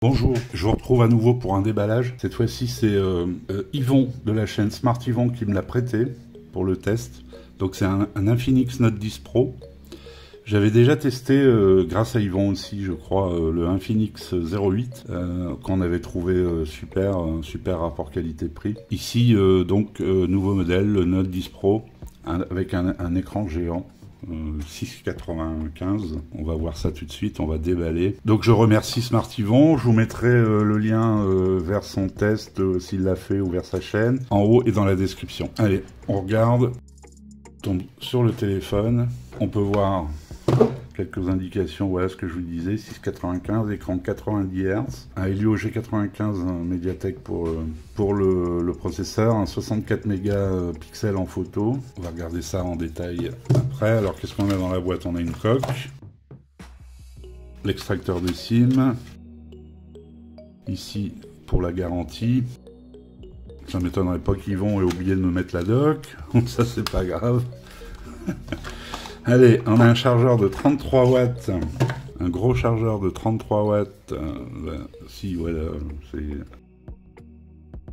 Bonjour, je vous retrouve à nouveau pour un déballage. Cette fois-ci, c'est Yvon de la chaîne Smart Yvon qui me l'a prêté pour le test. Donc c'est un Infinix Note 10 Pro. J'avais déjà testé, grâce à Yvon aussi, je crois, le Infinix 08 qu'on avait trouvé super, un super rapport qualité-prix. Ici, nouveau modèle, le Note 10 Pro, avec un écran géant. 6,95. On va voir ça tout de suite, on va déballer. Donc je remercie Smart Yvon, je vous mettrai le lien vers son test s'il l'a fait ou vers sa chaîne en haut et dans la description. Allez, on regarde, on tombe sur le téléphone, on peut voir quelques indications, voilà ce que je vous disais, 6,95, écran 90 Hz, un Helio G95 Mediatek pour le processeur, un 64 mégapixels en photo. On va regarder ça en détail après. Alors qu'est-ce qu'on a dans la boîte? On a une coque, l'extracteur de SIM, ici pour la garantie. Ça m'étonnerait pas qu'ils vont oublier de me mettre la dock, ça c'est pas grave. Allez, on a un chargeur de 33 watts, un gros chargeur de 33 watts, si, voilà, c'est...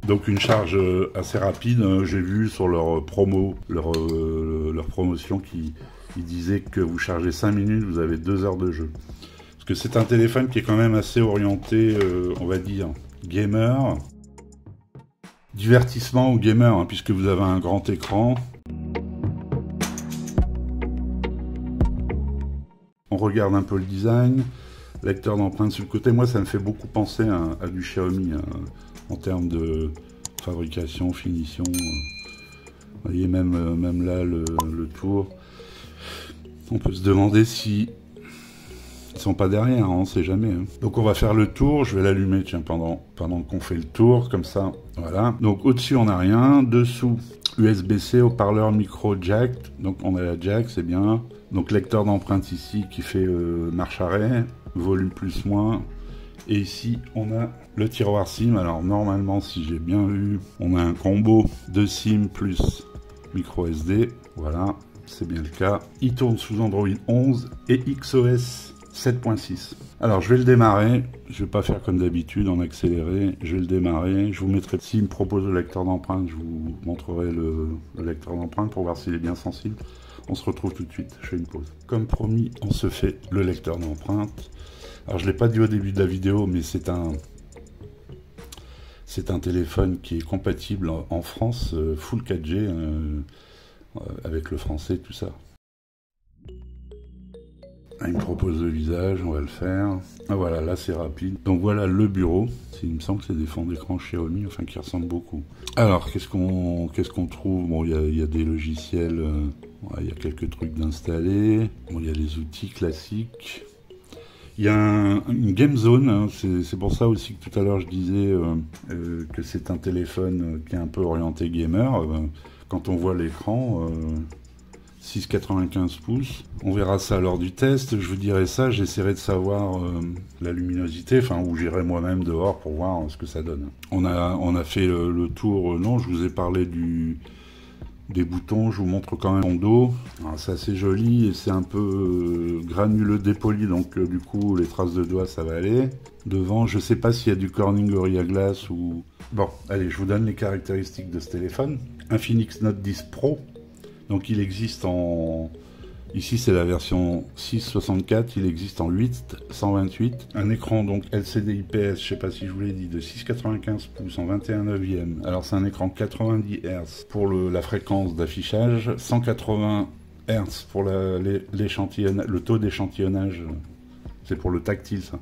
Donc une charge assez rapide, j'ai vu sur leur promo, leur promotion qui disait que vous chargez 5 minutes, vous avez 2 heures de jeu. Parce que c'est un téléphone qui est quand même assez orienté, on va dire, gamer, divertissement ou gamer, hein, puisque vous avez un grand écran. On regarde un peu le design, lecteur d'empreintes sur le côté. Moi, ça me fait beaucoup penser à du Xiaomi en termes de fabrication, finition. Vous voyez, même là, le tour. On peut se demander si ils sont pas derrière, on ne sait jamais. Hein. Donc, on va faire le tour. Je vais l'allumer, tiens, pendant qu'on fait le tour, comme ça. Voilà. Donc, au-dessus, on n'a rien. Dessous, USB-C, haut-parleur, micro, jack. Donc, on a la jack, c'est bien. Donc lecteur d'empreintes ici qui fait marche arrêt, volume plus moins. Et ici on a le tiroir SIM. Alors normalement, si j'ai bien vu, on a un combo de SIM plus micro SD. Voilà, c'est bien le cas. Il tourne sous Android 11 et XOS 7.6. Alors je vais le démarrer. Je vais pas faire comme d'habitude en accéléré. Je vais le démarrer. Je vous mettrai, s'il me propose le lecteur d'empreintes, je vous montrerai le lecteur d'empreintes pour voir s'il est bien sensible. On se retrouve tout de suite, je fais une pause. Comme promis, on se fait le lecteur d'empreintes. Alors je ne l'ai pas dit au début de la vidéo, mais c'est un téléphone qui est compatible en France, full 4G, avec le français, tout ça. Il me propose le visage, on va le faire. Ah voilà, là c'est rapide. Donc voilà le bureau. Il me semble que c'est des fonds d'écran Xiaomi, enfin qui ressemblent beaucoup. Alors qu'est-ce qu'on trouve? Bon, il y a des logiciels, il y a quelques trucs d'installer. Bon, il y a les outils classiques. Il y a une Game Zone, hein. C'est pour ça aussi que tout à l'heure je disais que c'est un téléphone qui est un peu orienté gamer. Quand on voit l'écran... 6,95 pouces. On verra ça lors du test. Je vous dirai ça. J'essaierai de savoir la luminosité, enfin, où j'irai moi-même dehors pour voir ce que ça donne. On a fait le tour. Non, je vous ai parlé des boutons. Je vous montre quand même mon dos. C'est assez joli et c'est un peu granuleux dépoli. Donc, du coup, les traces de doigts, ça va aller. Devant, je sais pas s'il y a du Corning Gorilla Glass ou... Bon, allez, je vous donne les caractéristiques de ce téléphone. Infinix Note 10 Pro. Donc il existe en... Ici c'est la version 6.64, il existe en 8.128. Un écran donc LCD IPS, je sais pas si je vous l'ai dit, de 6,95 pouces en 21/9. Alors c'est un écran 90 Hz pour la fréquence d'affichage, 180 Hz pour le taux d'échantillonnage, c'est pour le tactile ça.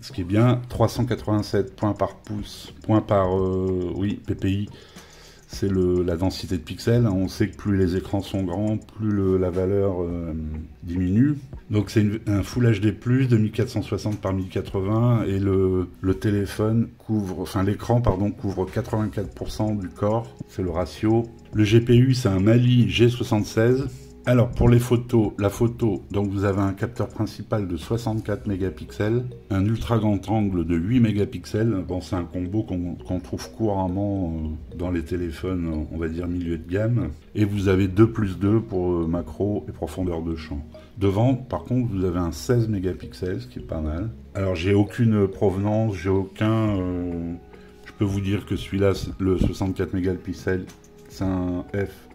Ce qui est bien, 387 points par pouce, oui, PPI. C'est la densité de pixels. On sait que plus les écrans sont grands, plus la valeur diminue. Donc c'est un Full HD+, de 1460 par 1080 et le téléphone couvre, enfin l'écran pardon, couvre 84% du corps. C'est le ratio. Le GPU c'est un Mali G76 Alors pour les photos, la photo, donc vous avez un capteur principal de 64 mégapixels, un ultra grand angle de 8 mégapixels, bon c'est un combo qu'on trouve couramment dans les téléphones, on va dire milieu de gamme, et vous avez 2+2 pour macro et profondeur de champ. Devant, par contre, vous avez un 16 mégapixels, ce qui est pas mal. Alors j'ai aucune provenance, j'ai aucun... je peux vous dire que celui-là, le 64 mégapixels, c'est un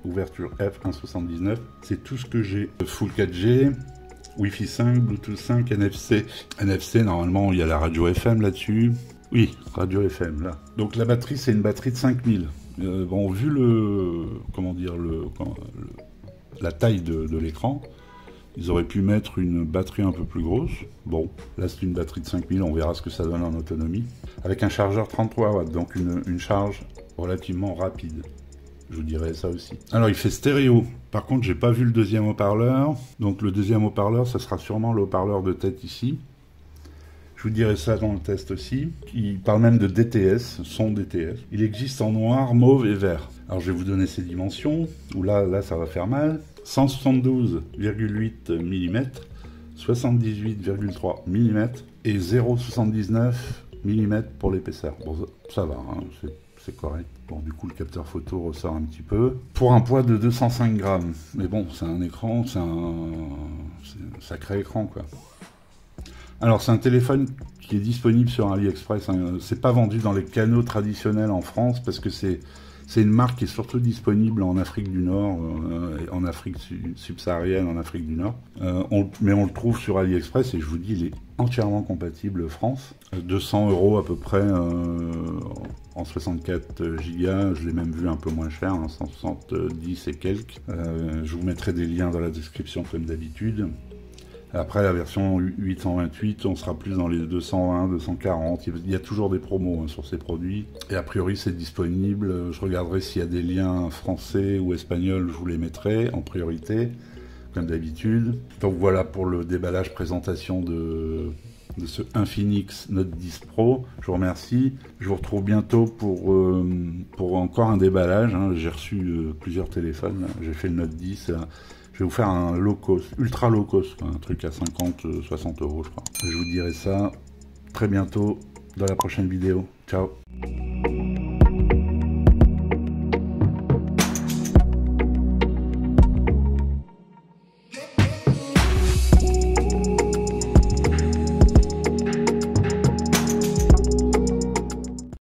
ouverture f 1.79. C'est tout ce que j'ai. Full 4G, Wi-Fi 5, Bluetooth 5, NFC. NFC, normalement, il y a la radio FM là-dessus. Oui, radio FM, là. Donc la batterie, c'est une batterie de 5000. Bon, vu la taille de l'écran, ils auraient pu mettre une batterie un peu plus grosse. Bon, là c'est une batterie de 5000, on verra ce que ça donne en autonomie. Avec un chargeur 33 watts, donc une charge relativement rapide. Je vous dirai ça aussi. Alors il fait stéréo. Par contre, j'ai pas vu le deuxième haut-parleur. Donc le deuxième haut-parleur, ça sera sûrement le haut-parleur de tête ici. Je vous dirai ça dans le test aussi. Il parle même de DTS, son DTS. Il existe en noir, mauve et vert. Alors je vais vous donner ses dimensions. Où là ça va faire mal. 172,8 mm, 78,3 mm et 0,79 mm pour l'épaisseur. Bon, ça va, hein, c'est correct. Bon, du coup, le capteur photo ressort un petit peu. Pour un poids de 205 grammes. Mais bon, c'est un écran, c'est un sacré écran, quoi. Alors, c'est un téléphone qui est disponible sur AliExpress. Hein. C'est pas vendu dans les canaux traditionnels en France parce que c'est une marque qui est surtout disponible en Afrique du Nord, en Afrique subsaharienne, en Afrique du Nord. Mais on le trouve sur AliExpress et je vous dis, il est entièrement compatible France. 200 € à peu près en 64 Go. Je l'ai même vu un peu moins cher, hein, 170 et quelques. Je vous mettrai des liens dans la description comme d'habitude. Après la version 828, on sera plus dans les 220, 240. Il y a toujours des promos hein, sur ces produits. Et a priori, c'est disponible. Je regarderai s'il y a des liens français ou espagnols, je vous les mettrai en priorité, comme d'habitude. Donc voilà pour le déballage présentation de ce Infinix Note 10 Pro. Je vous remercie. Je vous retrouve bientôt pour encore un déballage. Hein. J'ai reçu plusieurs téléphones. J'ai fait le Note 10. Je vais vous faire un low cost, ultra low cost, un truc à 50-60 €, je crois. Je vous dirai ça très bientôt dans la prochaine vidéo. Ciao!